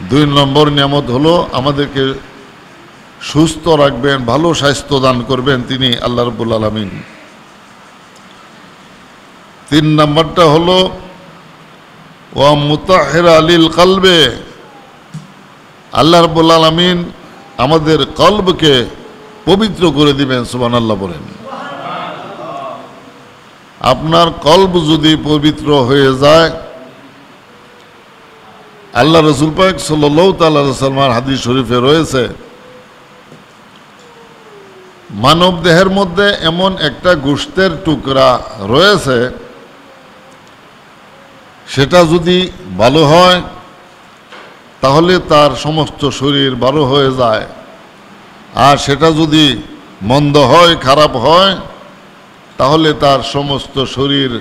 দুই নম্বর নিয়ামত হলো আমাদেরকে সুস্থ রাখবেন, ভালো স্বাস্থ্য দান করবেন তিনি আল্লাহ রাব্বুল আলামিন। তিন নম্বরটা হলো ওয়া মুতাহহিরা লিল কলবে, আল্লাহ রাব্বুল আলামিন আমাদের কলবকে পবিত্র করে দিবেন। সুবহানাল্লাহ বলেন। আপনার কলব যদি পবিত্র হয়ে যায়, আল্লাহ রাসূল পাক সাল্লাল্লাহু তাআলা আলাইহি ওয়াসাল্লামের হাদিস শরীফে রয়েছে, মানব দেহের মধ্যে এমন একটা গোশতের টুকরা রয়েছে, সেটা যদি ভালো হয় তাহলে তার সমস্ত শরীর ভালো হয়ে যায়, আর সেটা যদি মন্দ হয়, খারাপ হয়, তাহলে তার সমস্ত শরীর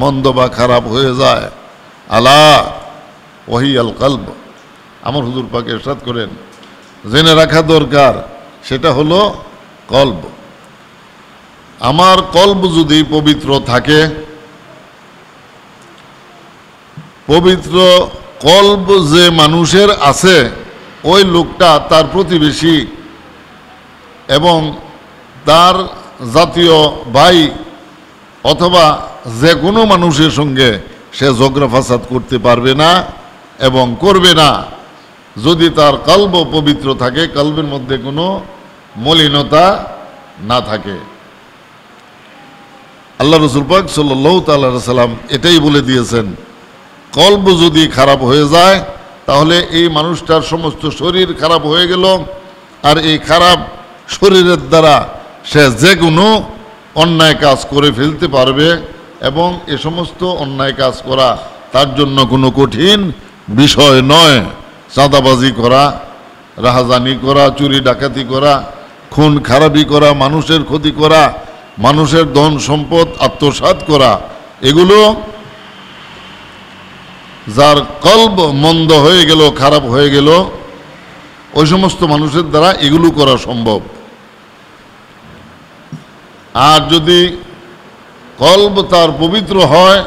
মন্দ বা খারাপ হয়ে যায়। আলা ওয়াহিয়াল কলব, আমার হুজুর পাক ইরশাদ করেন, জেনে রাখা দরকার, সেটা হলো কলব। আমার কলব যদি পবিত্র থাকে, পবিত্র কলব যে মানুষের আছে, ওই লোকটা তার প্রতিবেশী এবং তার জাতীয় ভাই অথবা যে কোনো মানুষের সঙ্গে সে ঝগড়া ফাসাদ করতে পারবে না এবং করবে না, যদি তার কলব পবিত্র থাকে, কলবের মধ্যে কোনো মলিনতা না থাকে। আল্লাহ রাসূল পাক সাল্লাল্লাহু তাআলা আলাইহি সাল্লাম এটাই বলে দিয়েছেন, কলব যদি খারাপ হয়ে যায় তাহলে এই মানুষটার সমস্ত শরীর খারাপ হয়ে গেল, আর এই খারাপ শরীরের দ্বারা সে যে কোনো অন্যায় কাজ করে ফেলতে পারবে, এবং এ সমস্ত অন্যায় কাজ করা তার জন্য কোনো কঠিন বিষয় নয়। চাঁদাবাজি করা, রাহাজানি করা, চুরি ডাকাতি করা, খুন খারাপি করা, মানুষের ক্ষতি করা, মানুষের ধন সম্পদ আত্মসাৎ করা, এগুলো যার কলব মন্দ হয়ে গেল, খারাপ হয়ে গেল, ওই সমস্ত মানুষের দ্বারা এগুলো করা সম্ভব। আর যদি কলব তার পবিত্র হয়,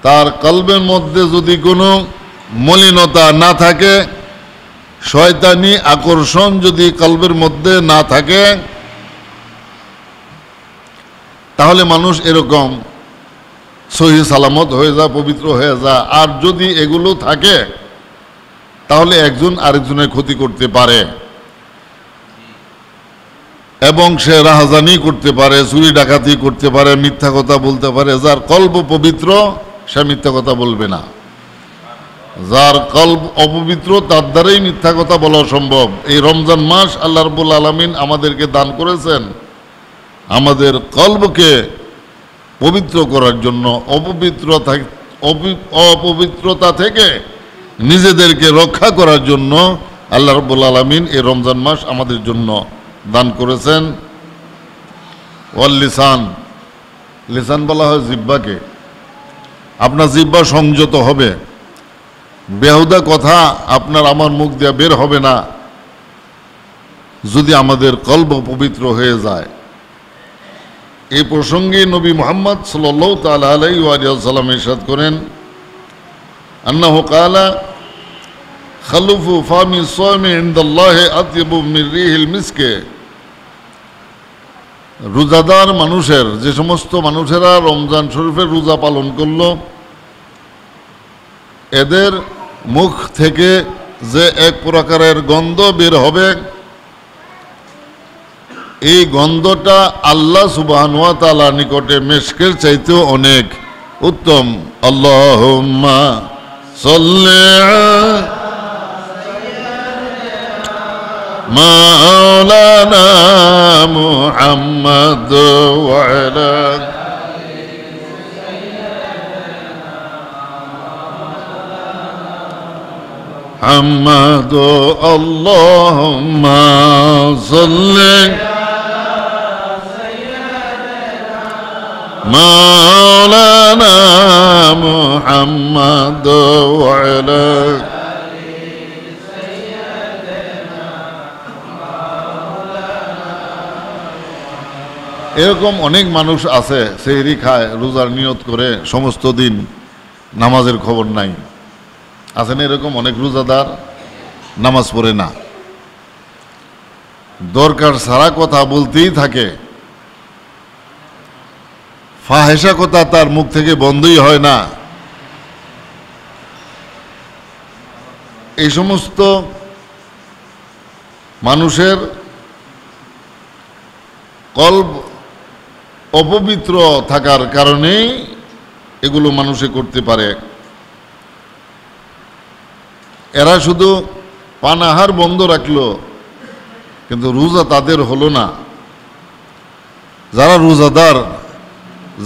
তার কলবের মধ্যে যদি কোনো মলিনতা না থাকে, শয়তানি আকর্ষণ যদি কলবের মধ্যে না থাকে, তাহলে মানুষ এরকম সহি সালামত হয়ে যায়, পবিত্র হয়ে যায়। আর যদি এগুলো থাকে তাহলে একজন আরেকজনের ক্ষতি করতে পারে এবং সে রাহাজানি করতে পারে, চুরি ডাকাতি করতে পারে, মিথ্যা কথা বলতে পারে। যার কলব পবিত্র সে মিথ্যা কথা বলবে না, যার কলব অপবিত্র তার দ্বারাই মিথ্যা কথা বলা সম্ভব। এই রমজান মাস আল্লাহ রাব্বুল আলামিন আমাদেরকে দান করেছেন আমাদের কলবকে পবিত্র করার জন্য, অপবিত্রতা থেকে নিজেদেরকে রক্ষা করার জন্য আল্লাহ রাব্বুল আলামিন এই রমজান মাস আমাদের জন্য দান করেছেন। ওয়াল লিসান, লিসান বলা হয় জিহ্বাকে। আপনার জিহ্বা সংযত হবে, বেহুদা কথা আপনার আমার মুখ দিয়ে বের হবে না, যদি আমাদের কলব পবিত্র হয়ে যায়। এই প্রসঙ্গে নবী মুহাম্মদ সাল্লাল্লাহু তাআলা আলাইহি ওয়া সাল্লাম ইরশাদ করেন, আন্নাহু ক্বালা খালুফু ফামি সামি ইনদাল্লাহি আতইবু মির রিহিল মিসকে। রোজাদার মানুষের, যে সমস্ত মানুষেরা রমজান শরীফের রোজা পালন করলো, এদের মুখ থেকে যে এক প্রকারের গন্ধ বের হবে, এই গন্ধটা আল্লাহ সুবহানাহু ওয়া তাআলার নিকটে মিশকের চাইতেও অনেক উত্তম। আল্লাহুম্মা সাল্লি মাওলানা মুহাম্মদ ওয়া আলা মুহাম্মদ। আল্লাহুম্মা সাল্লি মাওলানা মুহাম্মদ ওয়া আলা। এরকম অনেক মানুষ আছে সেহরি খায়, রোজার নিয়ত করে, সমস্ত দিন নামাজের খবর নাই। আছেন এরকম অনেক রোজাদার নামাজ পড়ে না, দরকার ছাড়া কথা বলতেই থাকে, ফাহেসা কথা তার মুখ থেকে বন্ধই হয় না। এই সমস্ত মানুষের কল্ব অপবিত্র থাকার কারণেই এগুলো মানুষে করতে পারে। এরা শুধু পানাহার বন্ধ রাখলো, কিন্তু রোজা তাদের হলো না। যারা রোজাদার,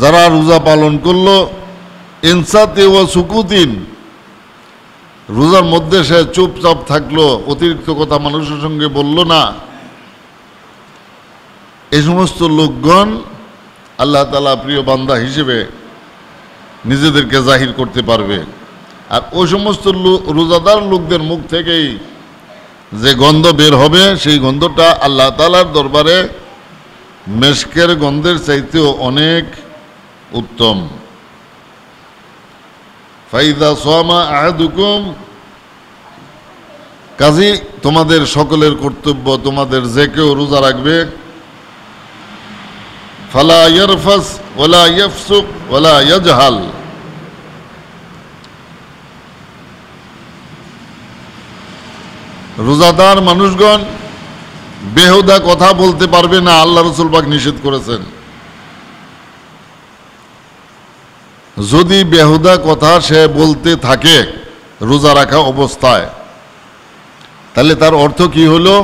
যারা রোজা পালন করলো ইনসাতে ও সুকুতিন, রোজার মধ্যে সে চুপচাপ থাকলো, অতিরিক্ত কথা মানুষের সঙ্গে বলল না, এই সমস্ত লোকগণ আল্লাহ তাআলা প্রিয় বান্দা হিসেবে নিজেদেরকে জাহির করতে পারবে। আর ওই সমস্ত রোজাদার লোকদের মুখ থেকেই যে গন্ধ বের হবে, সেই গন্ধটা আল্লাহ তাআলার দরবারে মেশকের গন্ধের চাইতেও অনেক উত্তম। ফাইদা সামা আহাদুকুম, কাজী তোমাদের সকলের কর্তব্য, তোমাদের যে কেউ রোজা রাখবে, ফালা ইয়ারফাস ওয়ালা ইয়াফসুক ওয়ালা ইয়াজহাল, রোজাদার মানুষগণ বেহুদা কথা বলতে পারবে না, আল্লাহ রাসূল পাক নিষেধ করেছেন। যদি বেহুদা কথা সে বলতে থাকে রোজা রাখা অবস্থায়, তাহলে তার অর্থ কি হলো?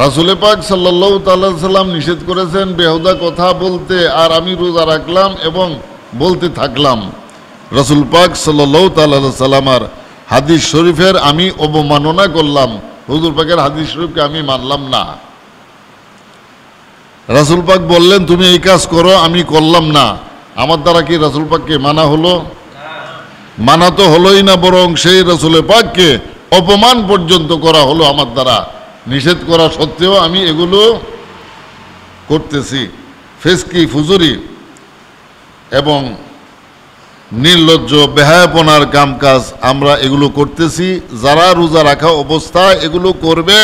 রাসূল পাক সাল্লাল্লাহু তাআলা সাল্লাম নিষেধ করেছেন বেহুদা কথা বলতে, আর আমি রোজা রাখলাম এবং বলতে থাকলাম। রাসূল পাক সাল্লাল্লাহু তাআলা সাল্লামার হাদিস শরীফের আমি অবমাননা করলাম, হুজুর পাকের হাদিস শরীফকে আমি মানলাম না। রাসূল পাক বললেন তুমি এই কাজ করো, আমি করলাম না, আমার দ্বারা কি রাসূল পাককে মানা হলো? মানা তো হলোই না, বরং সেই রাসূল পাককে অপমান পর্যন্ত করা হলো আমার দ্বারা। নিষেধ করা সত্ত্বেও আমি এগুলো করতেছি। ফেসকি ফুজুরি এবং নির্লজ্জ বেহায়াপনার কাম কাজ আমরা এগুলো করতেছি। যারা রোজা রাখা অবস্থায় এগুলো করবে,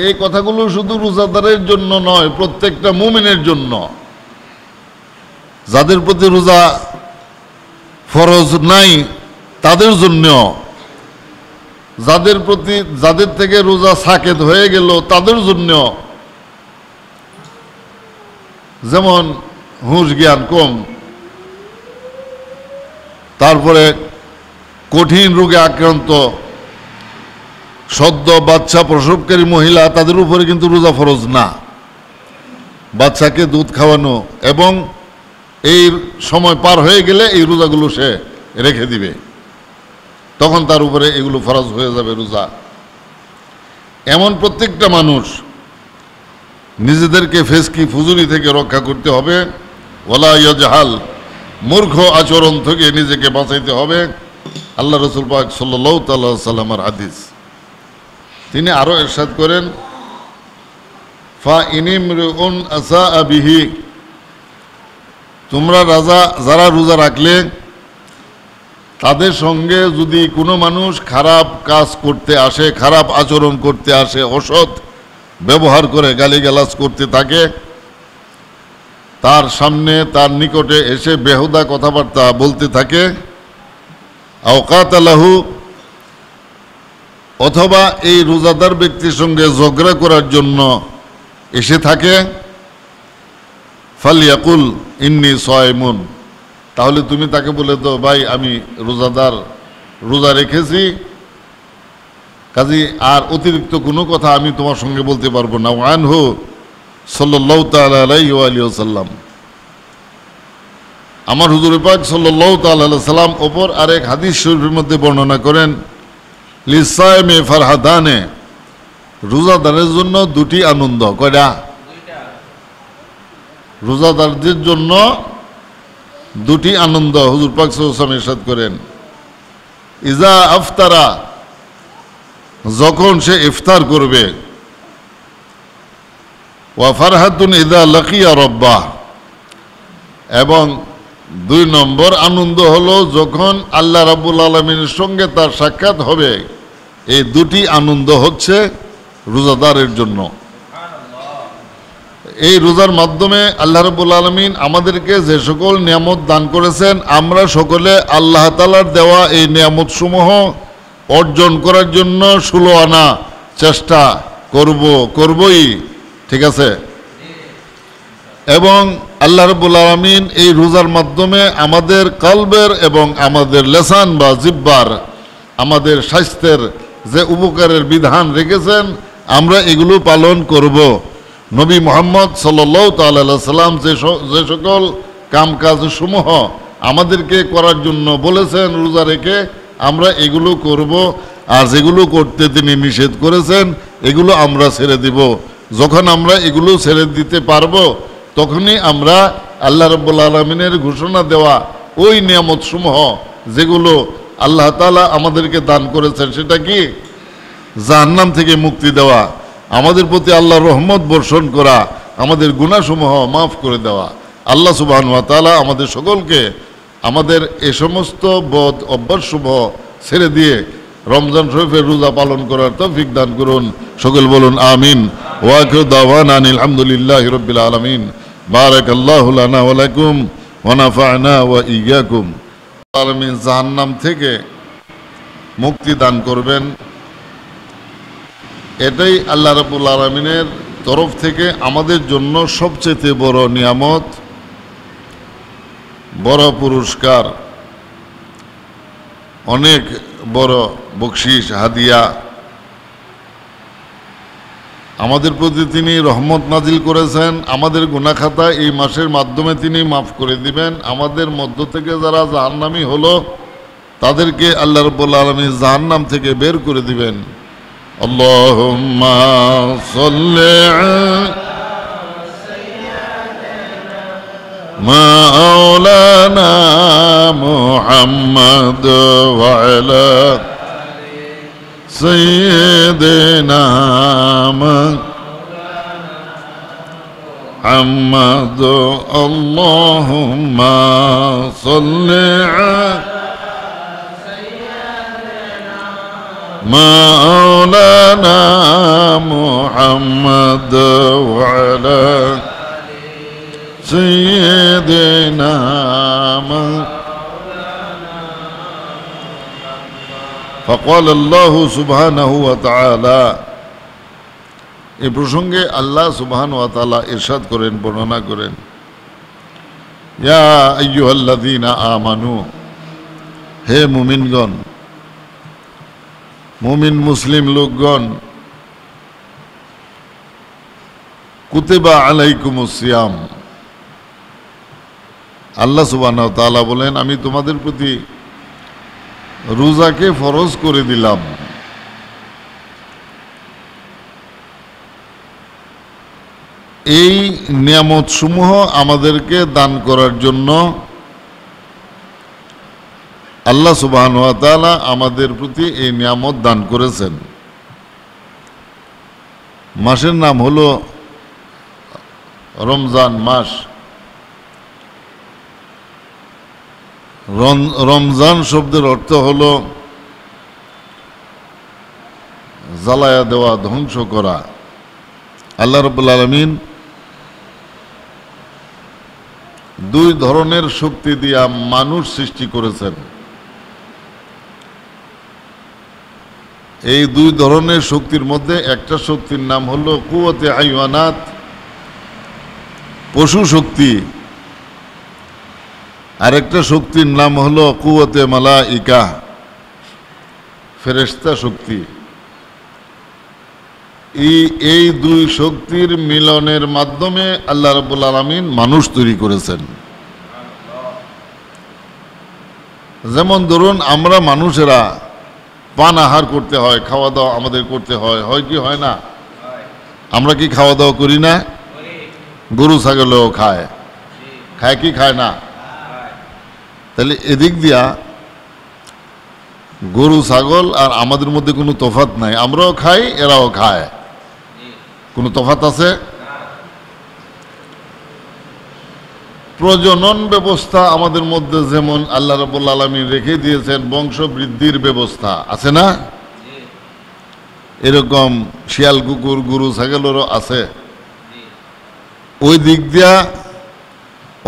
এই কথাগুলো শুধু রোজাদারের জন্য নয়, প্রত্যেকটা মুমিনের জন্য। যাদের প্রতি রোজা ফরজ নাই তাদের জন্য, যাদের থেকে রোজা সাকেত হয়ে গেল তাদের জন্য, যেমন হুঁশ জ্ঞান কম, তারপরে কঠিন রোগে আক্রান্ত, সদ্য বাচ্চা প্রসবকারী মহিলা, তাদের উপরে কিন্তু রোজা ফরজ না। বাচ্চাকে দুধ খাওয়ানো এবং এই সময় পার হয়ে গেলে এই রোজাগুলো সে রেখে দিবে, তখন তার উপরে এগুলো ফরজ হয়ে যাবে রোজা। এমন প্রত্যেকটা মানুষ নিজেদেরকে ফেসকি ফুজুরি থেকে রক্ষা করতে হবে, ওয়ালা ইয়াজহাল, মূর্খ আচরণ থেকে নিজেকে বাঁচাইতে হবে। আল্লাহ রাসূল পাক সাল্লাল্লাহু তাআলা সাল্লামের হাদিস, তিনি আরো ইরশাদ করেন ফা ইনিমরুন আসা বিহি, তোমরা যারা রোজা রাখলে তাদের সঙ্গে যদি কোনো মানুষ খারাপ কাজ করতে আসে, খারাপ আচরণ করতে আসে, অসৎ ব্যবহার করে গালিগালাজ করতে থাকে, তার সামনে তার নিকটে এসে বেহুদা কথাবার্তা বলতে থাকে, আওকাতালাহু, অথবা এই রোজাদার ব্যক্তির সঙ্গে ঝগড়া করার জন্য এসে থাকে, ফালিয়াকুল ইন্নী সায়মুন, তাহলে তুমি তাকে বলে দাও ভাই আমি রোজাদার, রোজা রেখেছি, কাজী আর অতিরিক্ত কোনো কথা আমি তোমার সঙ্গে বলতে পারবো না। আনহু সাল্লাল্লাহু তাআলা আলাইহি ওয়া আলিহি ওয়াসাল্লাম, আমার হুজুর পাক সাল্লাল্লাহু তাআলা আলাইহি সাল্লাম ওপর আরেক হাদিস শরীফের মধ্যে বর্ণনা করেন লিসায়মে ফারহাদানে, রোজাদারের জন্য দুটি আনন্দ। কয়টা? রোজাদারদের জন্য দুটি আনন্দ। হুজুর পাক সাল্লাল্লাহু আলাইহি ওয়াসাল্লাম ইরশাদ করেন ইজা আফতারা, যখন সে ইফতার করবে, ওয়া ফারহাতুন ইজা লাকিয়া রাব্বাহ, এবং দুই নম্বর আনন্দ হলো যখন আল্লাহ রাব্বুল আলামিনের সঙ্গে তার সাক্ষাৎ হবে। এই দুটি আনন্দ হচ্ছে রোজাদারের জন্য। এই রোজার মাধ্যমে আল্লাহ রাব্বুল আলামিন আমাদেরকে যে সকল নিয়ামত দান করেছেন, আমরা সকলে আল্লাহ তাআলার দেওয়া এই নিয়ামতসমূহ অর্জন করার জন্য 16 আনা চেষ্টা করবই। ঠিক আছে? এবং আল্লাহ রাব্বুল আলামিন এই রোজার মাধ্যমে আমাদের কলবের এবং আমাদের লেসান বা জিহ্বার, আমাদের স্বাস্থ্যের যে উপকারের বিধান রেখেছেন, আমরা এগুলো পালন করব। নবী মুহাম্মদ সাল্লাল্লাহু তাআলা আলাইহি সাল্লাম যে সকল কামকাজসমূহ আমাদেরকে করার জন্য বলেছেন রোজা রেখে, আমরা এগুলো করব। আর যেগুলো করতে তিনি নিষেধ করেছেন এগুলো আমরা ছেড়ে দিব। যখন আমরা এগুলো ছেড়ে দিতে পারবো, তখনই আমরা আল্লাহ রাব্বুল আলামিনের ঘোষণা দেওয়া ওই নিয়ামতসমূহ যেগুলো আল্লাহ তাআলা আমাদেরকে দান করেছেন, সেটা কি? জাহান্নাম থেকে মুক্তি দেওয়া, আমাদের প্রতি আল্লাহর রহমত বর্ষণ করা, আমাদের গুনাহসমূহ মাফ করে দেওয়া। আল্লাহ সুবহানাহু ওয়া তাআলা আমাদের সকলকে আমাদের এই সমস্ত বদ অভ্যাসসমূহ ছেড়ে দিয়ে রমজান শরীফের রোজা পালন করার তৌফিক দান করুন। সকল বলুন আমিন। ওয়া আখিরু দাওয়ানা আলহামদুলিল্লাহি রাব্বিল আলামিন। বারাকাল্লাহু লানা ওয়া লাকুম ওয়া নাফা'না ওয়া ইয়্যাকুম। আলামিন জাহান্নাম থেকে মুক্তি দান করবেন, এটাই আল্লাহ রাব্বুল আলামিনের তরফ থেকে আমাদের জন্য সবচেয়ে বড় নিয়ামত, বড় পুরস্কার, অনেক বড় বকশিশ হাদিয়া। আমাদের প্রতি তিনি রহমত নাজিল করেছেন, আমাদের গুনাহ খাতা এই মাসের মাধ্যমে তিনি মাফ করে দিবেন। আমাদের মধ্য থেকে যারা জাহান্নামী হলো তাদেরকে আল্লাহ রাব্বুল আলামিন জাহান্নাম থেকে বের করে দিবেন। আল্লাহুম্মা সাল্লি মাওলানা মুহাম্মদ ওয়া আলা সাইয়্যিদিনা মুহাম্মদ। আল্লাহুম্মা সাল্লি মাওলানা মুহাম্মদ ওয়া আলা সাইয়্যিদিনা فقال الله سبحانه وتعالى। এই প্রসঙ্গে আল্লাহ সুবহানাহু ওয়া তাআলা ইরশাদ করেন, বর্ণনা করেন, ইয়া আইয়ুহাল্লাযীনা আমানু, হে মুমিনগণ, মুমিন মুসলিম লোকগণ, কুতিবা আলাইকুমুস সিয়াম, আল্লাহ সুবহানাহু ওয়া তাআলা বলেন আমি তোমাদের প্রতি রোজাকে ফরজ করে দিলাম। এই নিয়ামত সমূহ আমাদেরকে দান করার জন্য আল্লাহ সুবহানাহু ওয়া তাআলা আমাদের প্রতি এই নিয়ামত দান করেছেন। মাসের নাম হলো রমজান মাস। রমজান শব্দের অর্থ হলো জ্বালায়া দেওয়া, ধ্বংস করা। আল্লাহ রাব্বুল আলামিন দুই ধরনের শক্তি দিয়া মানুষ সৃষ্টি করেছেন। এই দুই ধরনের শক্তির মধ্যে একটা শক্তির নাম হলো কুওয়াতে হাইওয়ানাত, পশু শক্তি, আরেকটা শক্তির নাম হলো কুওয়াতে মালাইকা, ফেরেশতা শক্তি। এই দুই শক্তির মিলনের মাধ্যমে আল্লাহ রাব্বুল আলামিন মানুষ তৈরি করেছেন। যেমন ধরুন আমরা মানুষেরা পান আহার করতে হয়, খাওয়া দাওয়া আমাদের করতে হয়, হয় কি হয় না? আমরা কি খাওয়া দাওয়া করি না? গরু ছাগলও খায়, খায় কি খায় না? তাহলে এদিক দিয়া গরু ছাগল আর আমাদের মধ্যে কোনো তফাৎ নাই, আমরাও খাই এরাও খায়, কোনো তফাৎ আছে? প্রজনন ব্যবস্থা আমাদের মধ্যে যেমন আল্লাহ রাব্বুল আলামিন রেখে দিয়েছেন, বংশ বৃদ্ধির ব্যবস্থা আছে না, এরকম শিয়াল কুকুর গরু ছাগলেরও আছে। ওই দিক দিয়া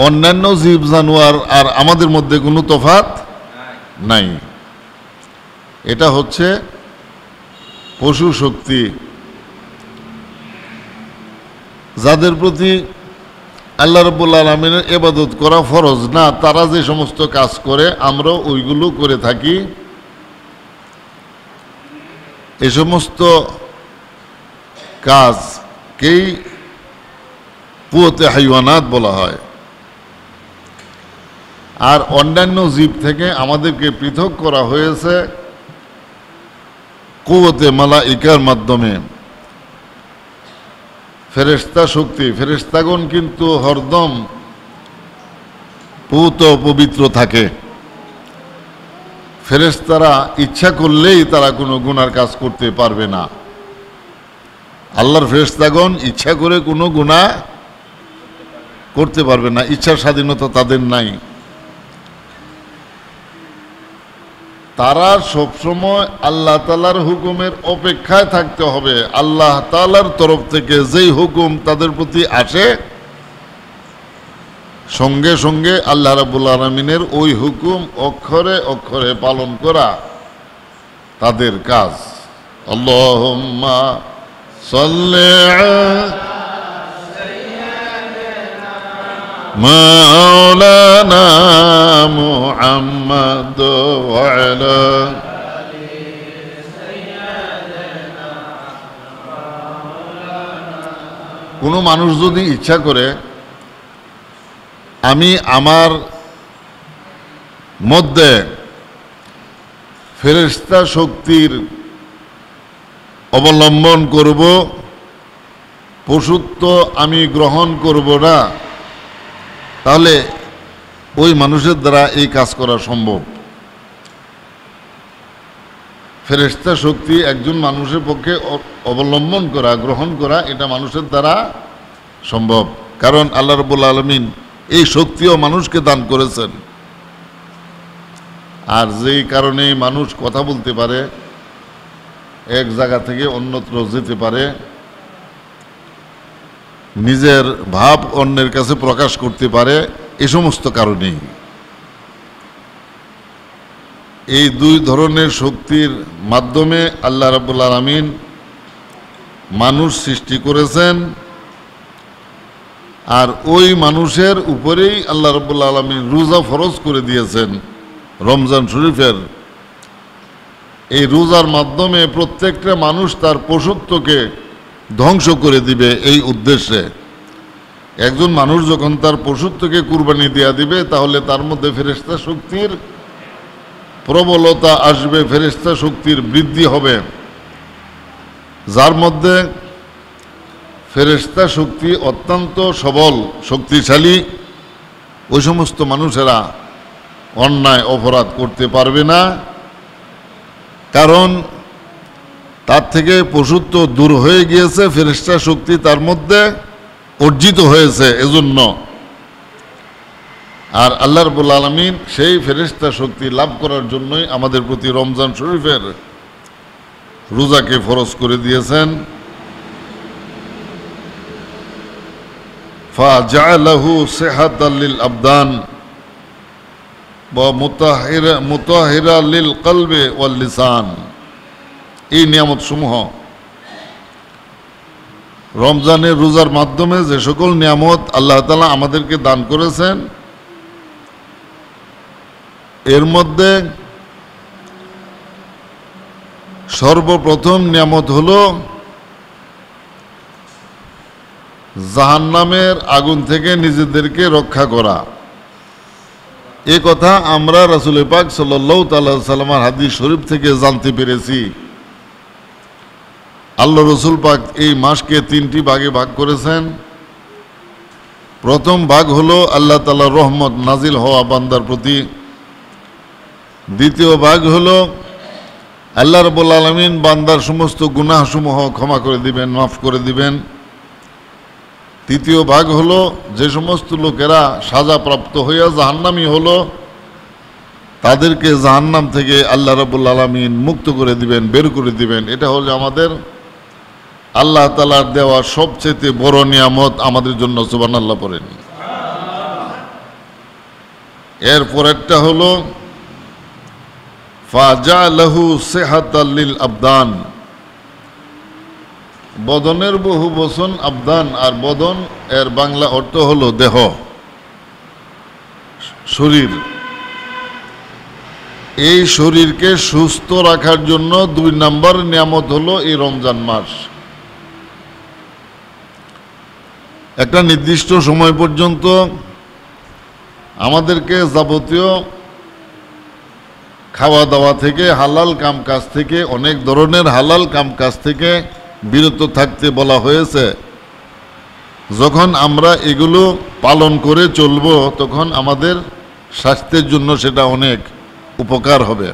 অন্যান্য জীব জানোয়ার আর আমাদের মধ্যে কোনো তফাৎ নাই। এটা হচ্ছে পশু শক্তি, যাদের প্রতি আল্লাহ রাব্বুল আলামিনের ইবাদত করা ফরজ না, তারা যে সমস্ত কাজ করে আমরা ওইগুলো করে থাকি। এই সমস্ত কাজকেই কুওয়াতে হাইওয়ানাত বলা হয়। আর অন্যান্য জীব থেকে আমাদেরকে পৃথক করা হয়েছে কুওয়াতে মালাইকার মাধ্যমে। ফেরেশতা শক্তি, ফেরেশতাগণ কিন্তু হরদম পূত পবিত্র থাকে। ফেরেশতারা ইচ্ছা করলেই তারা কোনো গুনার কাজ করতে পারবে না। আল্লাহর ফেরেশতাগণ ইচ্ছা করে কোনো গুনাহ করতে পারবে না, ইচ্ছার স্বাধীনতা তাদের নাই। তারা সবসময় আল্লাহ তাআলার হুকুমের অপেক্ষায় থাকতে হবে। আল্লাহ তাআলার তরফ থেকে যেই হুকুম তাদের প্রতি আসে, সঙ্গে সঙ্গে আল্লাহ রাব্বুল আলামিনের ওই হুকুম অক্ষরে অক্ষরে পালন করা তাদের কাজ। আল্লাহুম্মা সাল্লি মাওলানা মুহাম্মদ ওয়া আলা কোনো মানুষ যদি ইচ্ছা করে আমি আমার মধ্যে ফেরেশতা শক্তির অবলম্বন করব, পশুত্ব আমি গ্রহণ করব না, তাহলে ওই মানুষের দ্বারা এই কাজ করা সম্ভব। ফেরেশতা শক্তি একজন মানুষের পক্ষে অবলম্বন করা, গ্রহণ করা, এটা মানুষের দ্বারা সম্ভব। কারণ আল্লাহ রাব্বুল আলামিন এই শক্তিও মানুষকে দান করেছেন। আর যেই কারণে মানুষ কথা বলতে পারে, এক জায়গা থেকে অন্যত্র যেতে পারে, নিজের ভাব অন্যের কাছে প্রকাশ করতে পারে, এই সমস্ত কারণেই এই দুই ধরনের শক্তির মাধ্যমে আল্লাহ রাব্বুল আলামিন মানুষ সৃষ্টি করেছেন। আর ওই মানুষের উপরেই আল্লাহ রাব্বুল আলামিন রোজা ফরজ করে দিয়েছেন রমজান শরীফের। এই রোজার মাধ্যমে প্রত্যেকটা মানুষ তার পশুত্বকে ধ্বংস করে দিবে এই উদ্দেশ্যে। একজন মানুষ যখন তার পশুত্বকে কুরবানি দেয়া দিবে, তাহলে তার মধ্যে ফেরেশতা শক্তির প্রবলতা আসবে, ফেরেশতা শক্তির বৃদ্ধি হবে। যার মধ্যে ফেরেশতা শক্তি অত্যন্ত সবল, শক্তিশালী, ওই সমস্ত মানুষেরা অন্যায় অপরাধ করতে পারবে না। কারণ তার থেকে পশুত্ব দূর হয়ে গিয়েছে, ফেরেশতা শক্তি তার মধ্যে অর্জিত হয়েছে এজন্য। আর আল্লাহ রাব্বুল আলামিন সেই ফেরেশতা শক্তি লাভ করার জন্যই আমাদের প্রতি রমজান শরীফের রোজাকে ফরজ করে দিয়েছেন। ফাজালাহু সিহাতাল লিল আবদান ওয়া মুতাহিরা লিল কলবি ওয়াল লিসান। এই নিয়ামত সমূহ রমজানের রোজার মাধ্যমে যে সকল নিয়ামত আল্লাহ তাআলা আমাদেরকে দান করেছেন, এর মধ্যে সর্বপ্রথম নিয়ামত হলো জাহান্নামের আগুন থেকে নিজেদেরকে রক্ষা করা। এ কথা আমরা রাসূল পাক সাল্লাল্লাহু তাআলা সাল্লামের হাদিস শরীফ থেকে জানতে পেরেছি। আল্লাহ রসুল পাক এই মাসকে তিনটি ভাগে ভাগ করেছেন। প্রথম ভাগ হলো আল্লাহ তাআলার রহমত নাজিল হওয়া বান্দার প্রতি। দ্বিতীয় ভাগ হলো আল্লাহ রাব্বুল আলামিন বান্দার সমস্ত গুনাহসমূহ ক্ষমা করে দিবেন, মাফ করে দিবেন। তৃতীয় ভাগ হলো যে সমস্ত লোকেরা সাজাপ্রাপ্ত হইয়া জাহান্নামী হলো, তাদেরকে জাহান্নাম থেকে আল্লাহ রাব্বুল আলামিন মুক্ত করে দিবেন, বের করে দিবেন। এটা হলো আমাদের আল্লাহ তাআলার দেওয়া সবচেয়ে বড় নিয়ামত আমাদের জন্য। সুবহানাল্লাহ পড়েন। এরপর একটা হলো ফাজালাহু সিহাতাল লিল আবদান। বদনের বহু বচন আবদান, আর বদন এর বাংলা অর্থ হলো দেহ, শরীর। এই শরীরকে সুস্থ রাখার জন্য 2 নম্বর নিয়ামত হলো এই রমজান মাস। একটা নির্দিষ্ট সময় পর্যন্ত আমাদেরকে যাবতীয় খাওয়া দাওয়া থেকে, হালাল কাম কাজ থেকে, অনেক ধরনের হালাল কাম কাজ থেকে বিরত থাকতে বলা হয়েছে। যখন আমরা এগুলো পালন করে চলব, তখন আমাদের স্বাস্থ্যের জন্য সেটা অনেক উপকার হবে।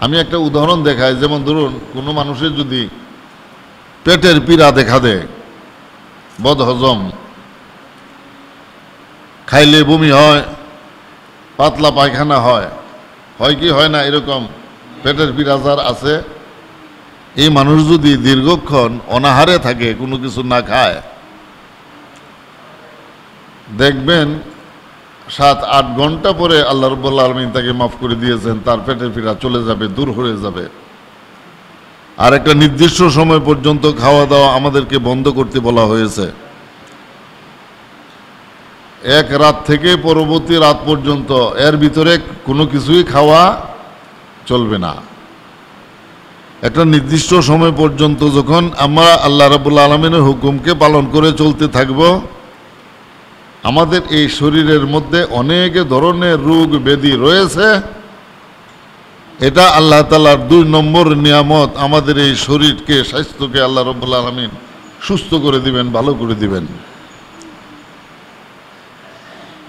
আমি একটা উদাহরণ দেখাই। যেমন ধরুন, কোনো মানুষের যদি পেটের পীড়া দেখা দেয়, বদহজম, খাইলে বমি হয়, পাতলা পায়খানা হয়, হয় কি হয় না, এরকম পেটের পীড়া যার আছে, এই মানুষ যদি দীর্ঘক্ষণ অনাহারে থাকে, কোনো কিছু না খায়, দেখবেন 7-8 ঘন্টা পরে আল্লাহ রাব্বুল আলামিন তাকে মাফ করে দিয়েছেন, তার পেটের পীড়া চলে যাবে, দূর হয়ে যাবে। আর একটা নির্দিষ্ট সময় পর্যন্ত খাওয়া দাওয়া আমাদেরকে বন্ধ করতে বলা হয়েছে। এক রাত থেকে পরবর্তী রাত পর্যন্ত এর ভিতরে কোনো কিছুই খাওয়া চলবে না। একটা নির্দিষ্ট সময় পর্যন্ত যখন আমরা আল্লাহ রাব্বুল আলামিনের হুকুমকে পালন করে চলতে থাকব, আমাদের এই শরীরের মধ্যে অনেক ধরনের রোগ ব্যাধি রয়েছে, এটা আল্লাহ তাআলার 2 নম্বর নিয়ামত। আমাদের এই শরীরকে, স্বাস্থ্যকে আল্লাহ রাব্বুল আলামিন সুস্থ করে দিবেন, ভালো করে দিবেন।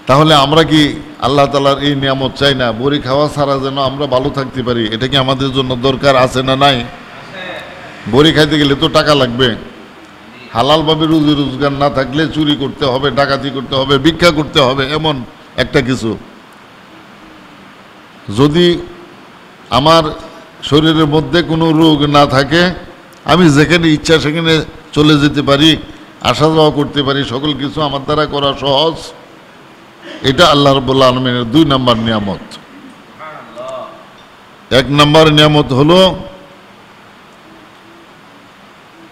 তাহলে আমরা কি আল্লাহ তাআলার এই নিয়ামত চাই না? বড়ি খাওয়া ছাড়া যেন আমরা ভালো থাকতে পারি, এটা কি আমাদের জন্য দরকার আছে না নাই? বড়ি খাইতে গেলে তো টাকা লাগবে। হালালভাবে রুজি রোজগার না থাকলে চুরি করতে হবে, ডাকাতি করতে হবে, ভিক্ষা করতে হবে, এমন একটা কিছু। যদি আমার শরীরের মধ্যে কোনো রোগ না থাকে, আমি যেখানে ইচ্ছা সেখানে চলে যেতে পারি, আসা যাওয়া করতে পারি, সকল কিছু আমার দ্বারা করা সহজ, এটা আল্লাহ রাব্বুল আলামিনের 2 নম্বর নিয়ামত। 1 নম্বর নিয়ামত হলো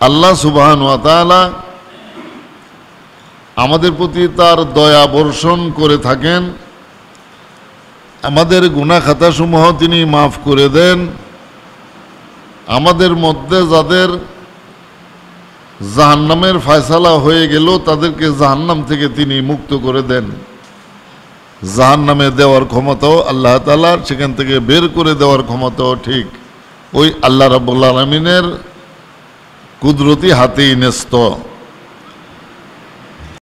আল্লাহ সুবহানাহু ওয়া তাআলা আমাদের প্রতি তার দয়া বর্ষণ করে থাকেন, আমাদের গুনাহ খাতাসমূহ তিনি মাফ করে দেন। আমাদের মধ্যে যাদের জাহান্নামের ফয়সালা হয়ে গেল, তাদেরকে জাহান্নাম থেকে তিনি মুক্ত করে দেন। জাহান্নামে দেওয়ার ক্ষমতাও আল্লাহ তাআলার, সেখান থেকে বের করে দেওয়ার ক্ষমতাও ঠিক ওই আল্লাহ রাব্বুল আলামিনের কুদরতি হাতেই ন্যস্ত।